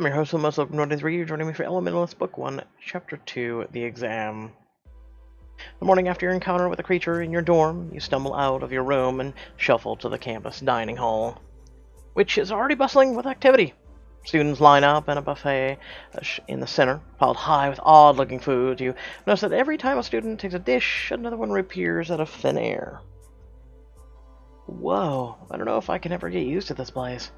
I'm your host, most welcome to 23. You're joining me for Elementalists Book 1, Chapter 2, The Exam. The morning after your encounter with a creature in your dorm, you stumble out of your room and shuffle to the campus dining hall, which is already bustling with activity. Students line up in a buffet in the center, piled high with odd-looking food. You notice that every time a student takes a dish, another one reappears out of thin air. Whoa, I don't know if I can ever get used to this place.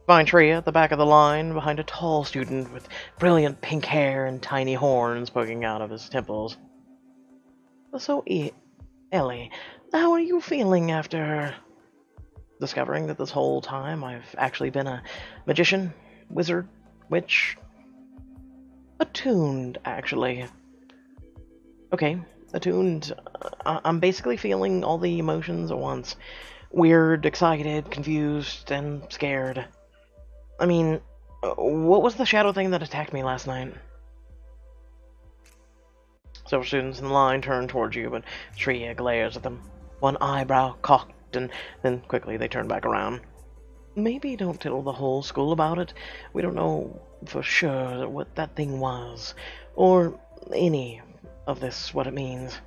Find Tree at the back of the line, behind a tall student with brilliant pink hair and tiny horns poking out of his temples. So, Ellie, how are you feeling after discovering that this whole time I've actually been a magician, wizard, witch? Attuned, actually. Okay, attuned. I'm basically feeling all the emotions at once. Weird, excited, confused, and scared. I mean, what was the shadow thing that attacked me last night? Several students in the line turn towards you, but Shreya glares at them, one eyebrow cocked, and then quickly they turn back around. Maybe don't tell the whole school about it. We don't know for sure what that thing was, or any of this what it means.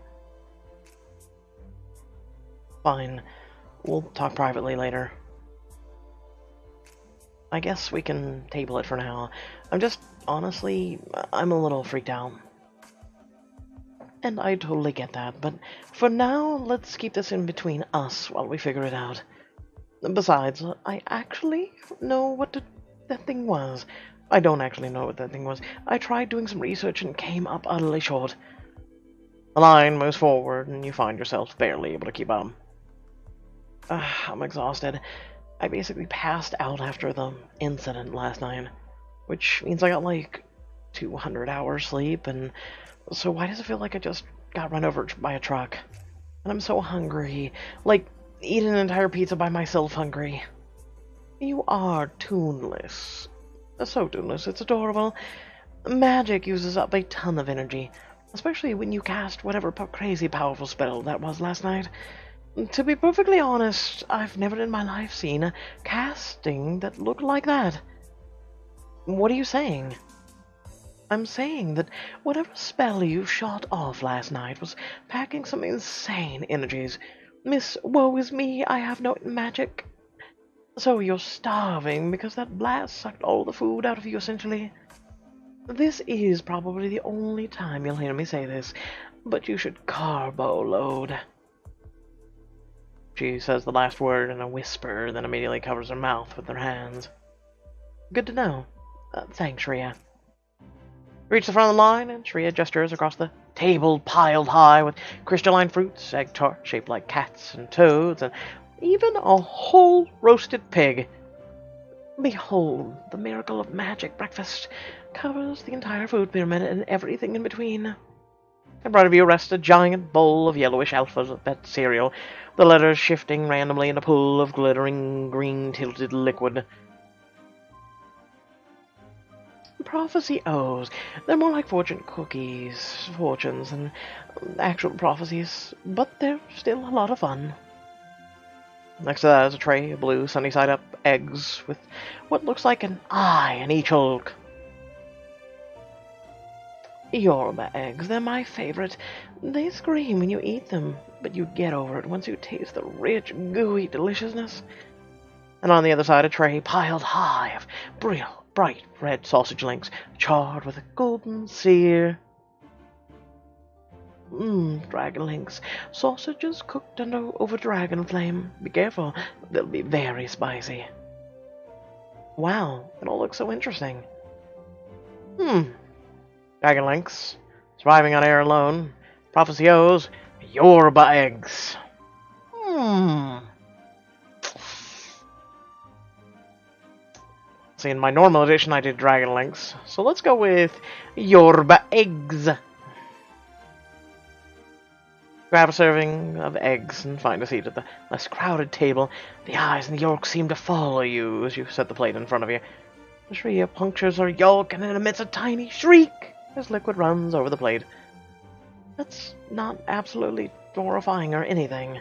Fine. We'll talk privately later. I guess we can table it for now. Honestly, I'm a little freaked out. And I totally get that, but for now, let's keep this in between us while we figure it out. Besides, I actually know what that thing was. I don't actually know what that thing was. I tried doing some research and came up utterly short. The line moves forward, and you find yourself barely able to keep up. I'm exhausted. I basically passed out after the incident last night, which means I got like 200 hours sleep, and so why does it feel like I just got run over by a truck? And I'm so hungry, like eat an entire pizza by myself hungry. You are tuneless. So tuneless, it's adorable. Magic uses up a ton of energy, especially when you cast whatever crazy powerful spell that was last night. To be perfectly honest, I've never in my life seen a casting that looked like that. What are you saying? I'm saying that whatever spell you shot off last night was packing some insane energies. Miss Woe is me, I have no magic. So you're starving because that blast sucked all the food out of you, essentially. This is probably the only time you'll hear me say this, but you should carbo load. She says the last word in a whisper, then immediately covers her mouth with her hands. Good to know. Thanks, Shreya. Reach the front of the line, and Shreya gestures across the table piled high with crystalline fruits, egg tart shaped like cats and toads, and even a whole roasted pig. Behold, the miracle of magic breakfast covers the entire food pyramid and everything in between. In front of you rests a giant bowl of yellowish alphabet cereal, the letters shifting randomly in a pool of glittering green tilted liquid. Prophecy O's. They're more like fortune cookies, fortunes, than actual prophecies, but they're still a lot of fun. Next to that is a tray of blue sunny-side-up eggs with what looks like an eye in each yolk. Yoruba eggs, they're my favorite. They scream when you eat them, but you get over it once you taste the rich, gooey deliciousness. And on the other side, a tray piled high of bright red sausage links, charred with a golden sear. Dragon links. Sausages cooked over dragon flame. Be careful, they'll be very spicy. Wow, it all looks so interesting. Dragon links. Surviving on air alone. Prophecy O's. Yoruba eggs. See, in my normal edition I did dragon links, so let's go with Yoruba eggs. Grab a serving of eggs and find a seat at the less crowded table. The eyes and the yolk seem to follow you as you set the plate in front of you. Shreya punctures her yolk and then emits a tiny shriek as liquid runs over the plate. That's not absolutely horrifying or anything.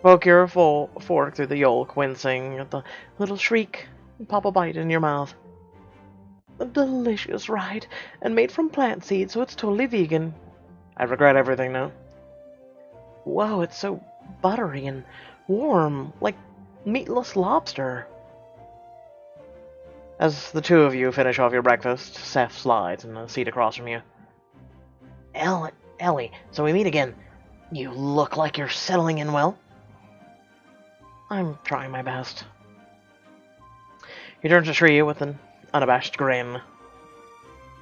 Poke your fork through the yolk, wincing at the little shriek, and pop a bite in your mouth. Delicious, right? And made from plant seeds, so it's totally vegan. I regret everything now. Whoa, it's so buttery and warm, like meatless lobster. As the two of you finish off your breakfast, Seth slides in a seat across from you. Ellie, so we meet again. You look like you're settling in well. I'm trying my best. He turns to Shreya with an unabashed grin.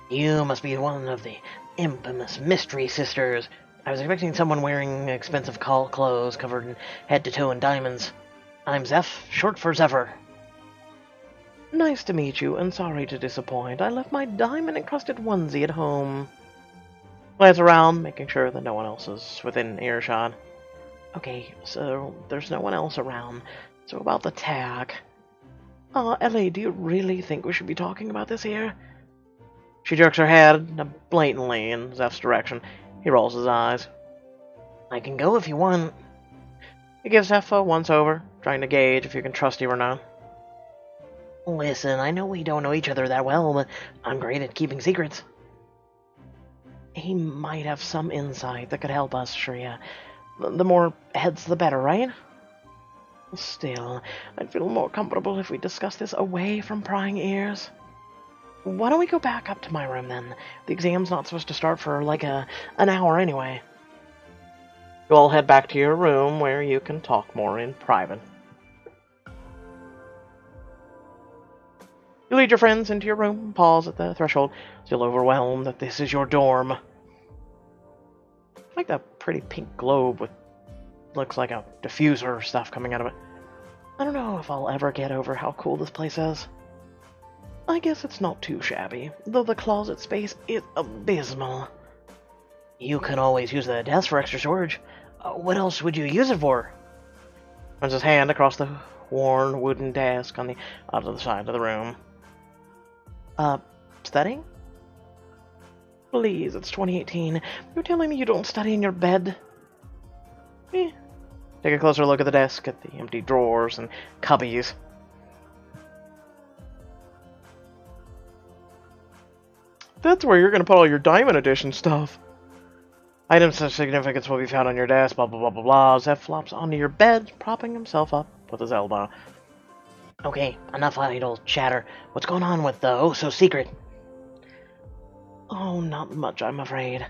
You must be one of the infamous mystery sisters. I was expecting someone wearing expensive clothes covered in head to toe in diamonds. I'm Zeph, short for Zephyr. Nice to meet you, and sorry to disappoint. I left my diamond-encrusted onesie at home. Glance around, making sure that no one else is within earshot. Okay, so there's no one else around. So about the tag. Ellie, do you really think we should be talking about this here? She jerks her head blatantly in Zeph's direction. He rolls his eyes. I can go if you want. He gives Zeph a once-over, trying to gauge if you can trust him or not. Listen, I know we don't know each other that well, but I'm great at keeping secrets. He might have some insight that could help us, Shreya. The more heads, the better, right? Still, I'd feel more comfortable if we discussed this away from prying ears. Why don't we go back up to my room, then? The exam's not supposed to start for, like, an hour anyway. You all head back to your room, where you can talk more in private. You lead your friends into your room, pause at the threshold, still overwhelmed that this is your dorm. I like that pretty pink globe with looks like a diffuser stuff coming out of it. I don't know if I'll ever get over how cool this place is. I guess it's not too shabby, though the closet space is abysmal. You can always use the desk for extra storage. What else would you use it for? Runs his hand across the worn wooden desk on the other side of the room. Studying? Please, it's 2018. You're telling me you don't study in your bed? Take a closer look at the desk, at the empty drawers and cubbies. That's where you're going to put all your Diamond Edition stuff. Items of significance will be found on your desk, blah blah blah blah blah. Zeph flops onto your bed, propping himself up with his elbow. Okay, enough idle chatter. What's going on with the oh-so-secret? Oh, not much, I'm afraid.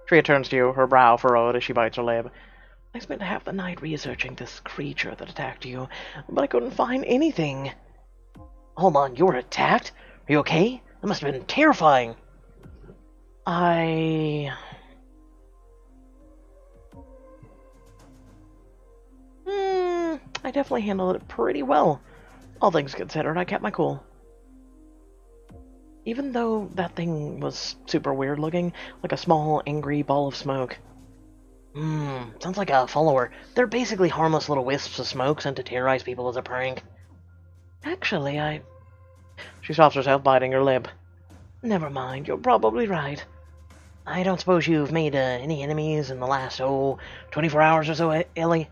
Shreya turns to you, her brow furrowed as she bites her lip. I spent half the night researching this creature that attacked you, but I couldn't find anything. Hold on, you were attacked? Are you okay? That must have been terrifying. I definitely handled it pretty well. All things considered, I kept my cool. Even though that thing was super weird looking, like a small, angry ball of smoke. Sounds like a follower. They're basically harmless little wisps of smoke sent to terrorize people as a prank. Actually, She stops herself, biting her lip. Never mind, you're probably right. I don't suppose you've made any enemies in the last, 24 hours or so, Ellie?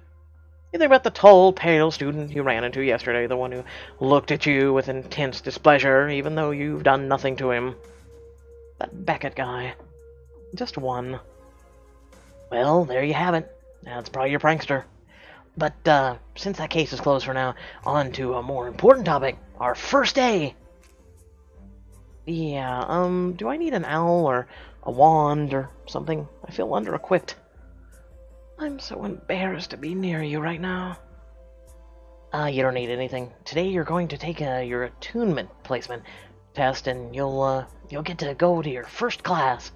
You think about the tall, pale student you ran into yesterday, the one who looked at you with intense displeasure, even though you've done nothing to him. That Beckett guy. Just one. Well, there you have it. That's probably your prankster. But, since that case is closed for now, on to a more important topic. Our first day! Yeah, do I need an owl or a wand or something? I feel under-equipped. I'm so embarrassed to be near you right now. You don't need anything. Today you're going to take your attunement placement test, and you'll get to go to your first class.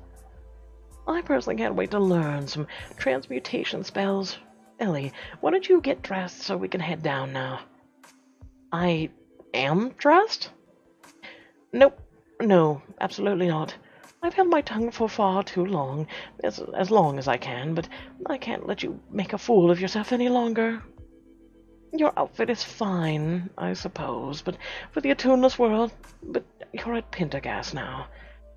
I personally can't wait to learn some transmutation spells. Ellie, why don't you get dressed so we can head down now? I am dressed? Nope. No, absolutely not. I've held my tongue for far too long, as long as I can, but I can't let you make a fool of yourself any longer. Your outfit is fine, I suppose, but for the attuneless world, but you're at Penderghast now.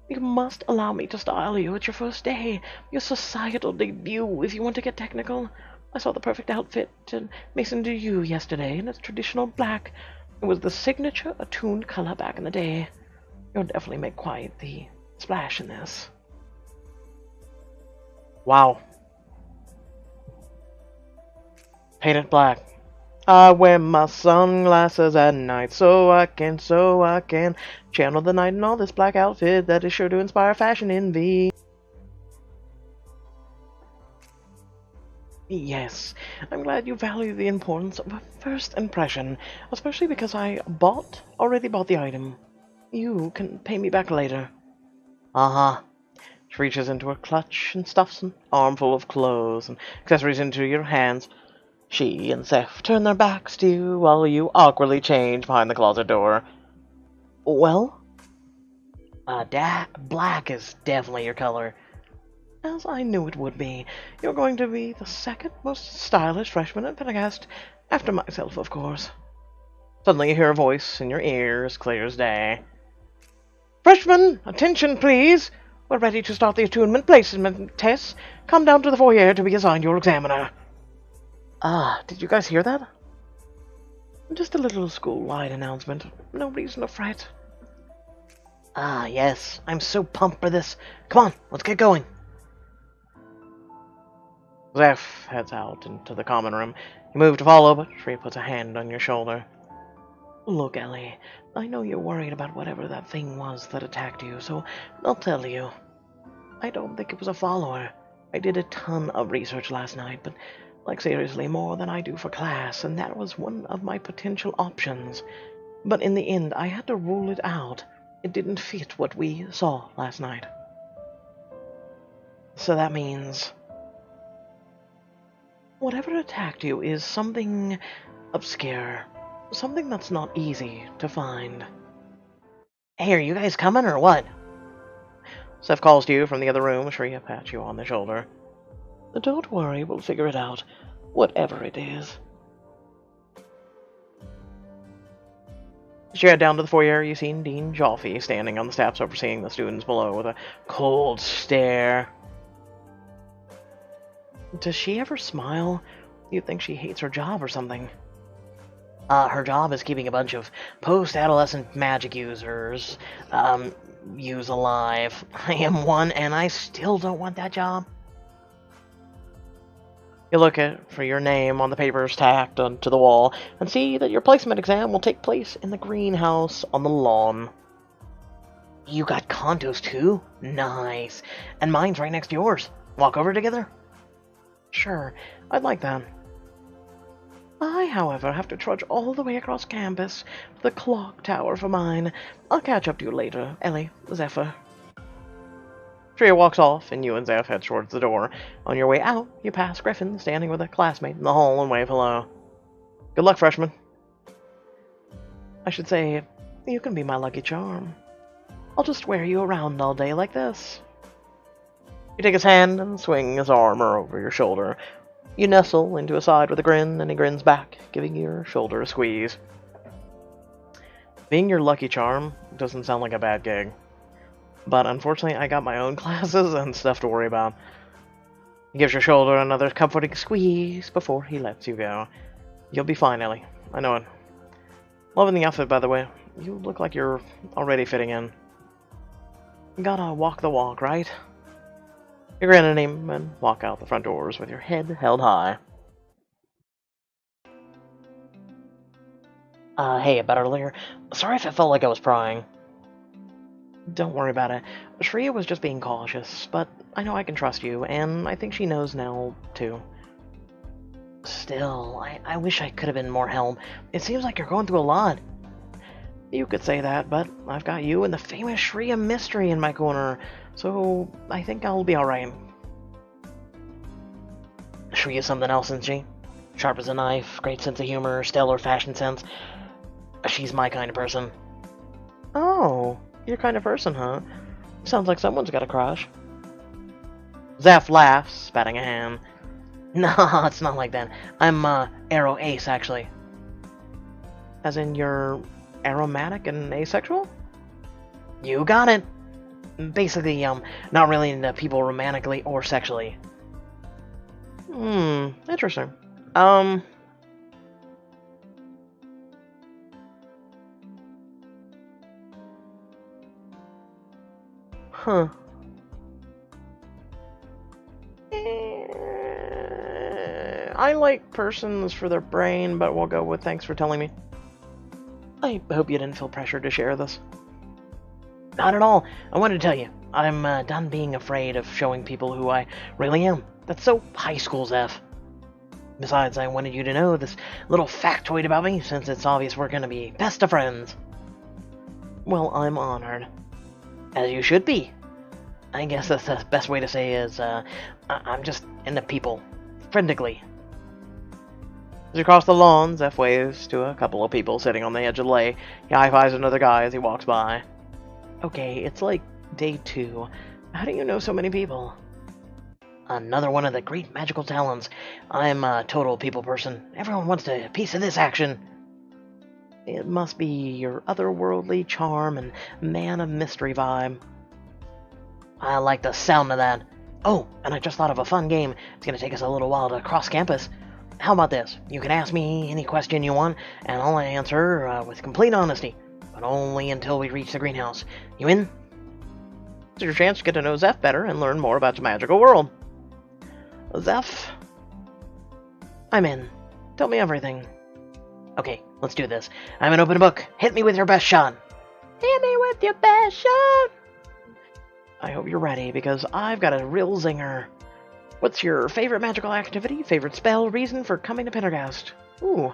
You must allow me to style you at your first day, your societal debut, if you want to get technical. I saw the perfect outfit and Mason to you yesterday in its traditional black. It was the signature attuned color back in the day. You'll definitely make quite the splash in this. Wow. Painted black. I wear my sunglasses at night so I can channel the night in all this black outfit that is sure to inspire fashion envy. Yes, I'm glad you value the importance of a first impression, especially because I already bought the item. You can pay me back later. Uh-huh. She reaches into her clutch and stuffs an armful of clothes and accessories into your hands. She and Zeph turn their backs to you while you awkwardly change behind the closet door. Well? Black is definitely your color. As I knew it would be. You're going to be the second most stylish freshman at Penderghast, after myself, of course. Suddenly you hear a voice in your ears, clear as day. Freshmen, attention please! We're ready to start the attunement placement tests. Come down to the foyer to be assigned your examiner. Did you guys hear that? Just a little school-wide announcement. No reason to fret. Yes. I'm so pumped for this. Come on, let's get going. Zeph heads out into the common room. You move to follow, but Shreya puts a hand on your shoulder. Look, Ellie, I know you're worried about whatever that thing was that attacked you, so I'll tell you. I don't think it was a follower. I did a ton of research last night, but, like, seriously, more than I do for class, and that was one of my potential options. But in the end, I had to rule it out. It didn't fit what we saw last night. So that means whatever attacked you is something obscure. Something that's not easy to find. Hey, are you guys coming or what? Seth calls to you from the other room. Shreya pats you on the shoulder. Don't worry, we'll figure it out. Whatever it is. As you head down to the foyer, you see Dean Jolfie standing on the steps overseeing the students below with a cold stare. Does she ever smile? You'd think she hates her job or something. Her job is keeping a bunch of post-adolescent Magick users, alive. I am one, and I still don't want that job. You look for your name on the papers tacked onto the wall, and see that your placement exam will take place in the greenhouse on the lawn. You got condos too? Nice. And mine's right next to yours. Walk over together? Sure, I'd like that. I, however, have to trudge all the way across campus to the clock tower for mine. I'll catch up to you later, Ellie, Zephyr. Shreya walks off, and you and Zeph head towards the door. On your way out, you pass Griffin standing with a classmate in the hall and wave hello. Good luck, freshman. I should say, you can be my lucky charm. I'll just wear you around all day like this. You take his hand and swing his arm over your shoulder. You nestle into his side with a grin, and he grins back, giving your shoulder a squeeze. Being your lucky charm doesn't sound like a bad gig. But unfortunately, I got my own classes and stuff to worry about. He gives your shoulder another comforting squeeze before he lets you go. You'll be fine, Ellie. I know it. Loving the outfit, by the way. You look like you're already fitting in. Gotta walk the walk, right? You grin at him and walk out the front doors with your head held high. Hey, about earlier. Sorry if it felt like I was prying. Don't worry about it. Shreya was just being cautious, but I know I can trust you, and I think she knows now, too. Still, I wish I could have been more help. It seems like you're going through a lot. You could say that, but I've got you and the famous Shreya mystery in my corner, so I think I'll be alright. Shreya's something else, isn't she? Sharp as a knife, great sense of humor, stellar fashion sense. She's my kind of person. Oh, your kind of person, huh? Sounds like someone's got a crush. Zeph laughs, patting a hand. No, it's not like that. I'm, Arrow Ace, actually. As in, you're aromatic and asexual? You got it. Basically, not really into people romantically or sexually. Interesting. Huh. I like persons for their brain, but we'll go with thanks for telling me. I hope you didn't feel pressured to share this. Not at all. I wanted to tell you. I'm done being afraid of showing people who I really am. That's so high school, Zeph. Besides, I wanted you to know this little factoid about me, since it's obvious we're gonna be best of friends. Well, I'm honored. As you should be. I guess that's the best way to say is, I'm just into people. Friendly. As you cross the lawn, Zeph waves to a couple of people sitting on the edge of the lake. He high-fives another guy as he walks by. Okay, it's like day 2. How do you know so many people? Another one of the great magical talents. I'm a total people person. Everyone wants a piece of this action. It must be your otherworldly charm and man of mystery vibe. I like the sound of that. Oh, and I just thought of a fun game. It's going to take us a little while to cross campus. How about this? You can ask me any question you want, and I'll answer with complete honesty. But only until we reach the greenhouse. You in? It's your chance to get to know Zeph better and learn more about the magical world. Zeph? I'm in. Tell me everything. Okay, let's do this. I'm an open book. Hit me with your best shot. Hit me with your best shot! I hope you're ready, because I've got a real zinger. What's your favorite magical activity, favorite spell, reason for coming to Penderghast? Ooh.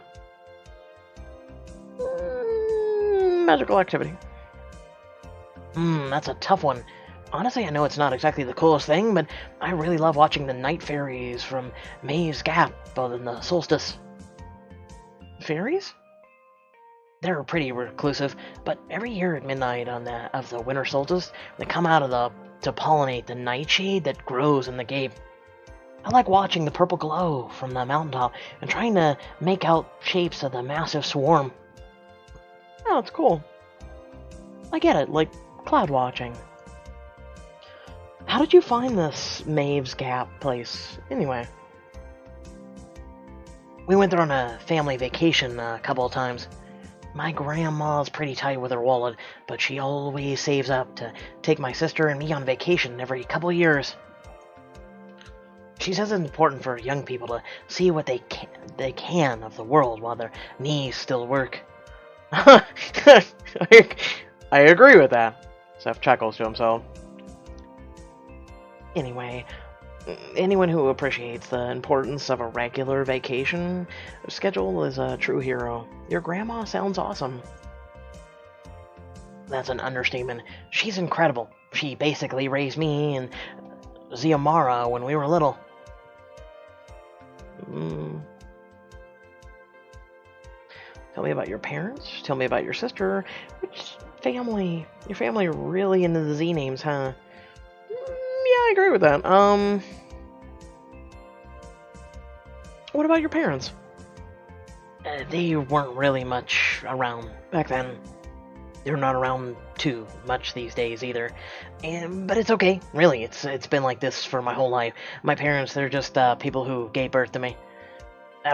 Magical activity. That's a tough one. Honestly, I know it's not exactly the coolest thing, but I really love watching the night fairies from May's Gap in the solstice. Fairies? They're pretty reclusive, but every year at midnight of the winter solstice, they come out of to pollinate the nightshade that grows in the gate. I like watching the purple glow from the mountaintop and trying to make out shapes of the massive swarm. Oh, it's cool. I get it, like cloud watching. How did you find this Maeve's Gap place, anyway? We went there on a family vacation a couple of times. My grandma's pretty tight with her wallet, but she always saves up to take my sister and me on vacation every couple of years. She says it's important for young people to see what they can of the world while their knees still work. I agree with that. Seth chuckles to himself. Anyway, anyone who appreciates the importance of a regular vacation schedule is a true hero. Your grandma sounds awesome. That's an understatement. She's incredible. She basically raised me and Ziamara when we were little. Tell me about your parents. Tell me about your sister. Which family? Your family really into the Z names, huh? Yeah, I agree with that. What about your parents? They weren't really much around back then. They're not around too much these days either. But it's okay, really. It's been like this for my whole life. My parents, they're just people who gave birth to me.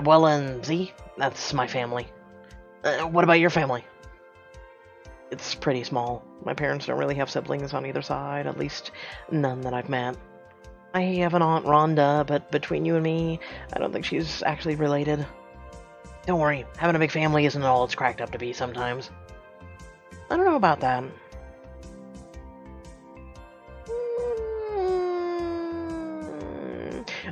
Well, and Z, that's my family. What about your family? It's pretty small. My parents don't really have siblings on either side, at least none that I've met. I have an Aunt Rhonda, but between you and me, I don't think she's actually related. Don't worry, having a big family isn't all it's cracked up to be sometimes. I don't know about that.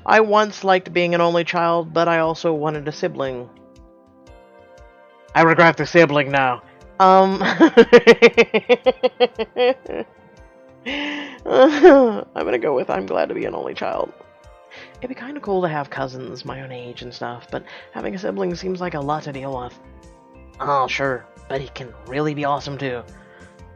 I once liked being an only child, but I also wanted a sibling. I regret the sibling now. I'm gonna go with I'm glad to be an only child. It'd be kind of cool to have cousins my own age and stuff, but having a sibling seems like a lot to deal with. Oh, sure, but it can really be awesome too.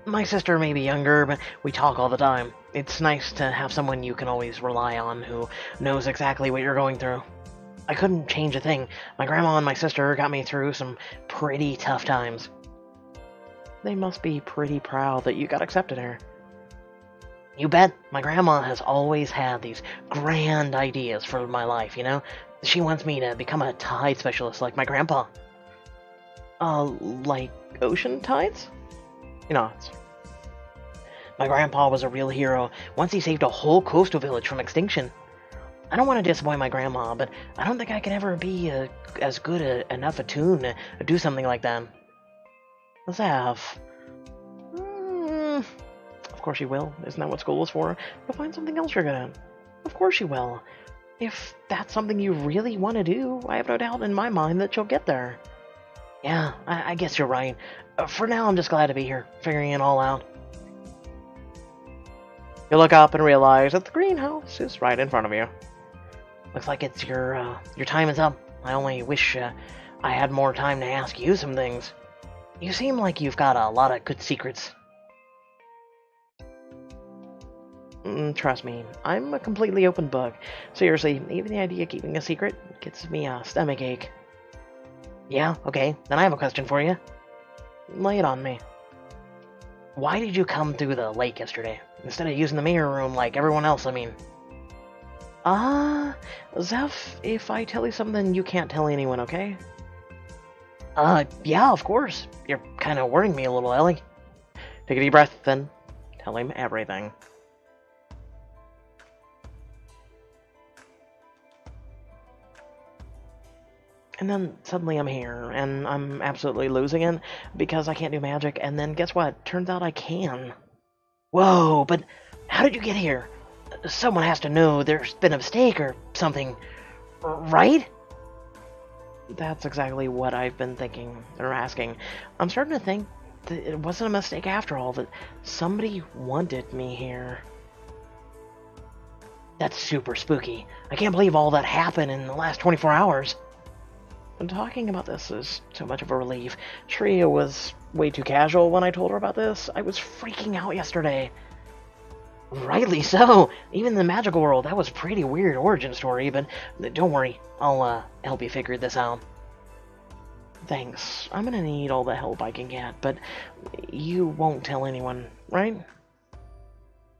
My sister may be younger, but we talk all the time. It's nice to have someone you can always rely on who knows exactly what you're going through. I couldn't change a thing. My grandma and my sister got me through some pretty tough times. They must be pretty proud that you got accepted here. You bet. My grandma has always had these grand ideas for my life, you know? She wants me to become a tide specialist like my grandpa. Like ocean tides? You know, My grandpa was a real hero. Once he saved a whole coastal village from extinction. I don't want to disappoint my grandma, but I don't think I can ever be as good enough attuned to do something like that. Zeph. Of course you will. Isn't that what school is for? You'll find something else you're good at. Of course you will. If that's something you really want to do, I have no doubt in my mind that you'll get there. Yeah, I guess you're right. For now, I'm just glad to be here, figuring it all out. You look up and realize that the greenhouse is right in front of you. Looks like it's your time is up. I only wish I had more time to ask you some things. You seem like you've got a lot of good secrets. Trust me, I'm a completely open book. Seriously, even the idea of keeping a secret gets me a stomachache. Yeah, okay, then I have a question for you. Lay it on me. Why did you come through the lake yesterday, instead of using the mirror room like everyone else, I mean? Zeph, if I tell you something, you can't tell anyone, okay? Yeah, of course. You're kind of worrying me a little, Ellie. Take a deep breath, then tell him everything. And then suddenly I'm here, and I'm absolutely losing it because I can't do magic, and then guess what? Turns out I can. Whoa, but how did you get here? Someone has to know there's been a mistake or something, right? That's exactly what I've been thinking, or asking. I'm starting to think that it wasn't a mistake after all, that somebody wanted me here. That's super spooky. I can't believe all that happened in the last 24 hours. And talking about this is so much of a relief. Shreya was way too casual when I told her about this. I was freaking out yesterday. Rightly so. Even in the magical world, that was a pretty weird origin story, but don't worry. I'll help you figure this out. Thanks. I'm gonna need all the help I can get, but you won't tell anyone, right?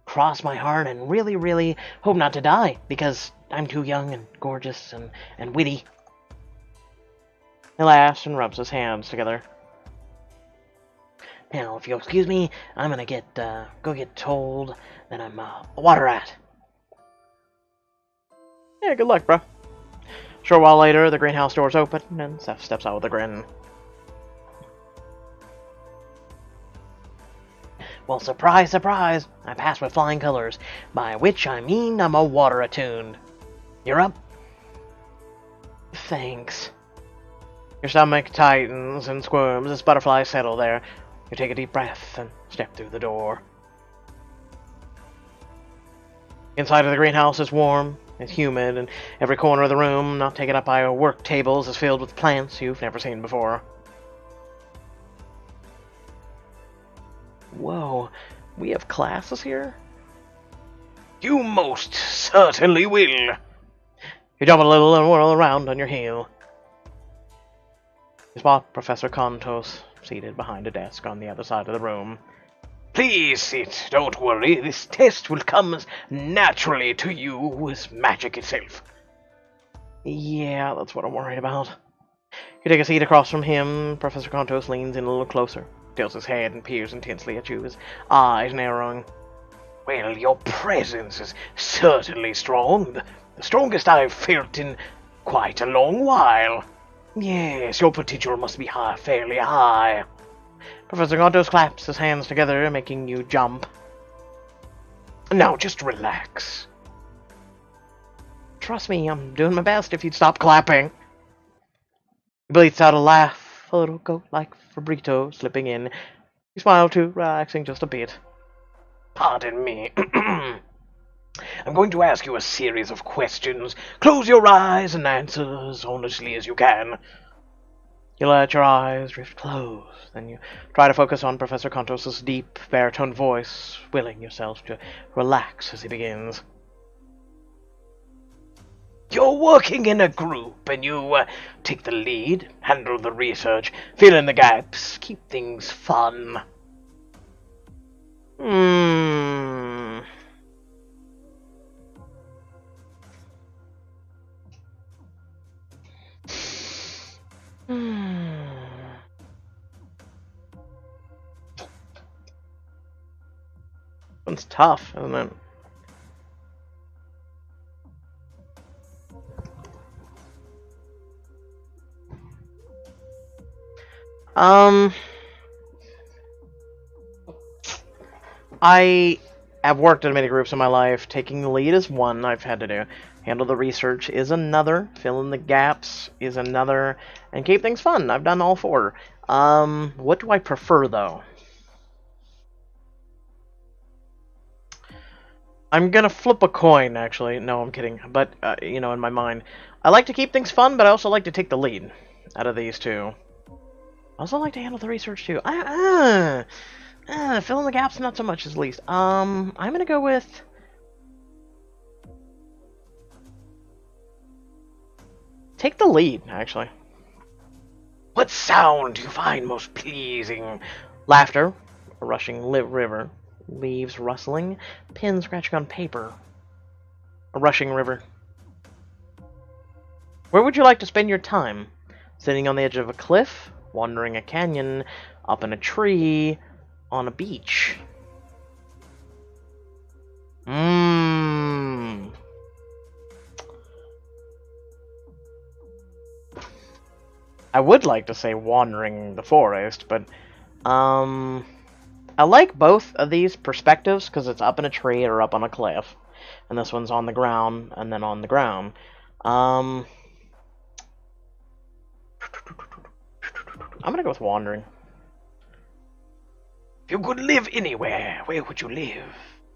Cross my heart and really, really hope not to die, because I'm too young and gorgeous and witty. He laughs and rubs his hands together. Now, if you'll excuse me, I'm gonna go get told that I'm a water rat. Yeah, good luck, bro. Short while later, the greenhouse doors open, and Seth steps out with a grin. Well, surprise, surprise, I pass with flying colors, by which I mean I'm a water attuned. You're up? Thanks. Your stomach tightens and squirms as butterflies settle there. You take a deep breath and step through the door. Inside of the greenhouse is warm, it's humid, and every corner of the room, not taken up by work tables, is filled with plants you've never seen before. Whoa, we have classes here? You most certainly will. You jump a little and whirl around on your heel. You spot Professor Contos seated behind a desk on the other side of the room. Please sit, don't worry. This test will come as naturally to you as magic itself. Yeah, that's what I'm worried about. You take a seat across from him. Professor Contos leans in a little closer, tilts his head and peers intensely at you, his eyes narrowing. Well, your presence is certainly strong. The strongest I've felt in quite a long while. Yes, your potential must be fairly high. Professor Contos claps his hands together, making you jump. Now, just relax. Trust me, I'm doing my best if you'd stop clapping. He bleats out a laugh, a little goat-like vibrato slipping in. You smile too, relaxing just a bit. Pardon me. I'm going to ask you a series of questions. Close your eyes and answer as honestly as you can. You let your eyes drift closed, then you try to focus on Professor Contos' deep, baritone voice, willing yourself to relax as he begins. You're working in a group, and you take the lead, handle the research, fill in the gaps, keep things fun. It's tough, isn't it? I have worked in many groups in my life. Taking the lead is one I've had to do. Handle the research is another. Fill in the gaps is another. And keep things fun. I've done all four. What do I prefer, though? I'm gonna flip a coin, actually. No, I'm kidding. But, you know, in my mind. I like to keep things fun, but I also like to take the lead out of these two. I also like to handle the research, too. Fill in the gaps, not so much, at least. I'm gonna go with... Take the lead, actually. What sound do you find most pleasing? Laughter, a rushing river, leaves rustling, pen scratching on paper. A rushing river. Where would you like to spend your time? Sitting on the edge of a cliff, wandering a canyon, up in a tree, on a beach. I would like to say wandering the forest, but I like both of these perspectives because it's up in a tree or up on a cliff, and this one's on the ground and then on the ground. I'm gonna go with wandering. If you could live anywhere, where would you live?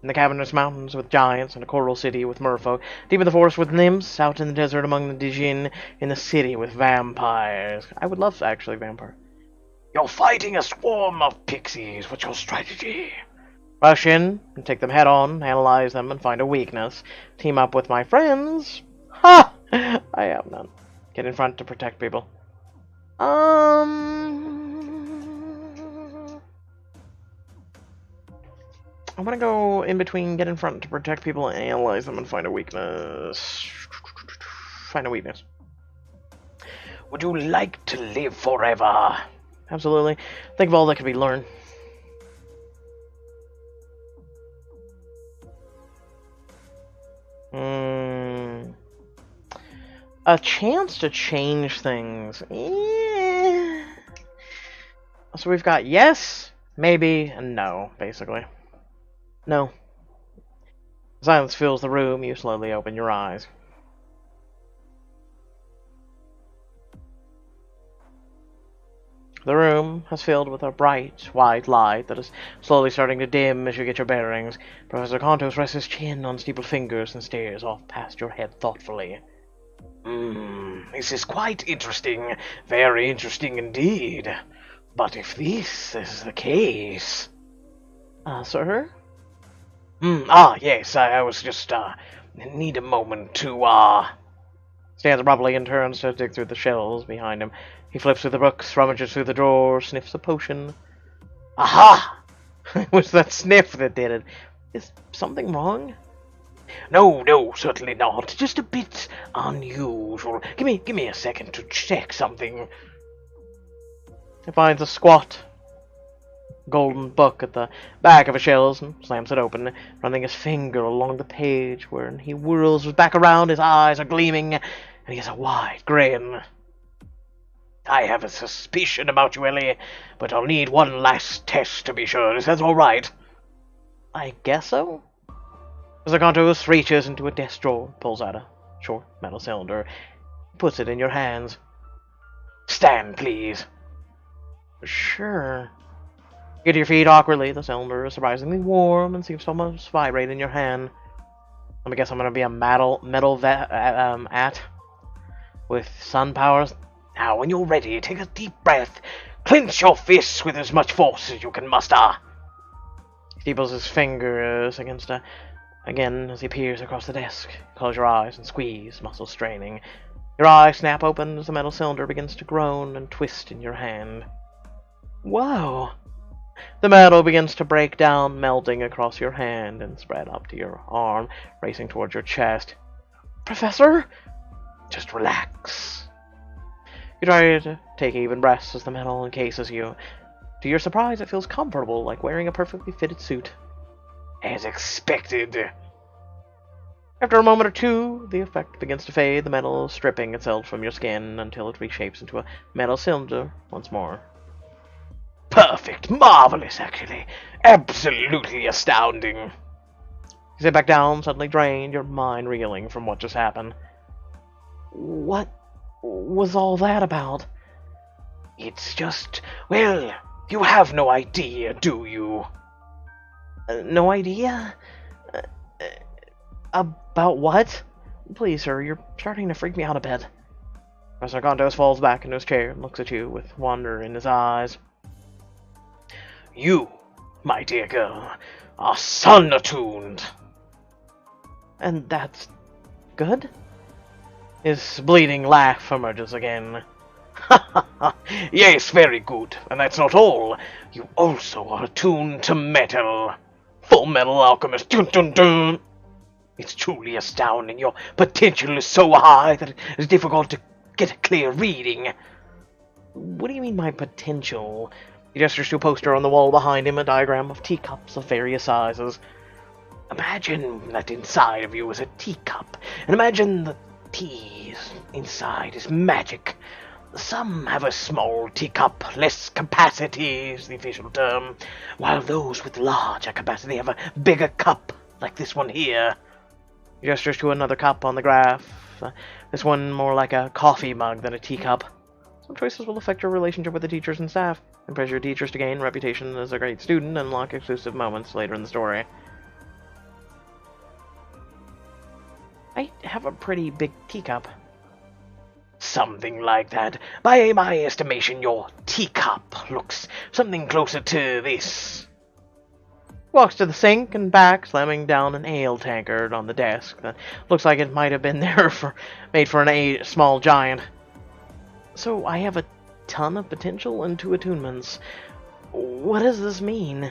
In the cavernous mountains with giants, in a coral city with merfolk, deep in the forest with nymphs, out in the desert among the Dijin, in the city with vampires. I would love, actually, vampire. You're fighting a swarm of pixies. What's your strategy? Rush in and take them head on, analyze them, and find a weakness. Team up with my friends. Ha! I have none. Get in front to protect people. I'm gonna go in between, get in front to protect people, and analyze them, and find a weakness. Find a weakness. Would you like to live forever? Absolutely. Think of all that could be learned. A chance to change things. Yeah. So we've got yes, maybe, and no, basically. No. Silence fills the room. You slowly open your eyes. The room has filled with a bright, white light that is slowly starting to dim as you get your bearings. Professor Contos rests his chin on steepled fingers and stares off past your head thoughtfully. This is quite interesting. Very interesting indeed. But if this is the case... Sir? Yes, I was just, need a moment to, Stands abruptly and turns to dig through the shelves behind him. He flips through the books, rummages through the drawer, sniffs a potion. Aha! It was that sniff that did it. Is something wrong? No, certainly not. Just a bit unusual. Give me a second to check something. He finds a squat golden book at the back of a shelf and slams it open, running his finger along the page. When he whirls back around, his eyes are gleaming, and he has a wide grin. I have a suspicion about you, Ellie, but I'll need one last test to be sure. Is that all right? I guess so. Zagantos reaches into a desk drawer, pulls out a short metal cylinder, puts it in your hands. Stand, please. Sure. Get to your feet awkwardly. The cylinder is surprisingly warm and seems to almost vibrate in your hand. Let me guess, I'm gonna be a metal at with sun powers. Now, when you're ready, take a deep breath. Clench your fists with as much force as you can muster. He steeples his fingers against again as he peers across the desk. Close your eyes and squeeze, muscles straining. Your eyes snap open as the metal cylinder begins to groan and twist in your hand. Whoa! The metal begins to break down, melting across your hand and spread up to your arm, racing towards your chest. Professor? Just relax. You try to take even breaths as the metal encases you. To your surprise, it feels comfortable, like wearing a perfectly fitted suit. As expected. After a moment or two, the effect begins to fade, the metal stripping itself from your skin until it reshapes into a metal cylinder once more. Perfect! Marvelous, actually! Absolutely astounding! You sit back down, suddenly drained, your mind reeling from what just happened. What was all that about? It's just, well, you have no idea, do you? No idea? About what? Please, sir, you're starting to freak me out a bit. Professor Contos falls back into his chair and looks at you with wonder in his eyes. You, my dear girl, are sun-attuned. And that's good? His bleeding laugh emerges again. Yes, very good. And that's not all. You also are attuned to metal. Full Metal Alchemist. Dun, dun, dun. It's truly astounding. Your potential is so high that it's difficult to get a clear reading. What do you mean, my potential? He gestures to a poster on the wall behind him, a diagram of teacups of various sizes. Imagine that inside of you is a teacup, and imagine the tea inside is magic. Some have a small teacup, less capacity is the official term, while those with larger capacity have a bigger cup, like this one here. He gestures to another cup on the graph. This one more like a coffee mug than a teacup. Some choices will affect your relationship with the teachers and staff, and pressure your teachers to gain reputation as a great student and unlock exclusive moments later in the story. I have a pretty big teacup. Something like that. By my estimation, your teacup looks something closer to this. Walks to the sink and back, slamming down an ale tankard on the desk that looks like it might have been there made for a small giant. So I have a ton of potential and 2 attunements. What does this mean?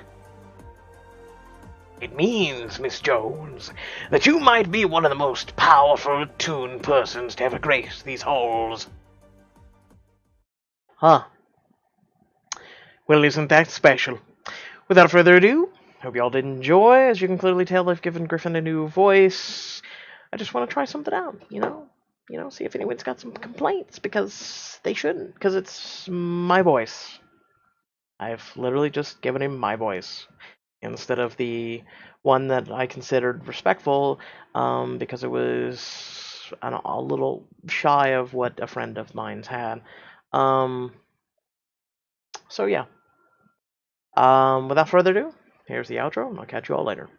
It means, Miss Jones, that you might be one of the most powerful attuned persons to ever grace these halls. Huh. Well, isn't that special? Without further ado, hope y'all did enjoy. As you can clearly tell, I've given Griffin a new voice. I just want to try something out, you know, see if anyone's got some complaints, because they shouldn't, because it's my voice. I've literally just given him my voice, instead of the one that I considered respectful, because it was a little shy of what a friend of mine's had. So yeah. Without further ado, here's the outro, and I'll catch you all later.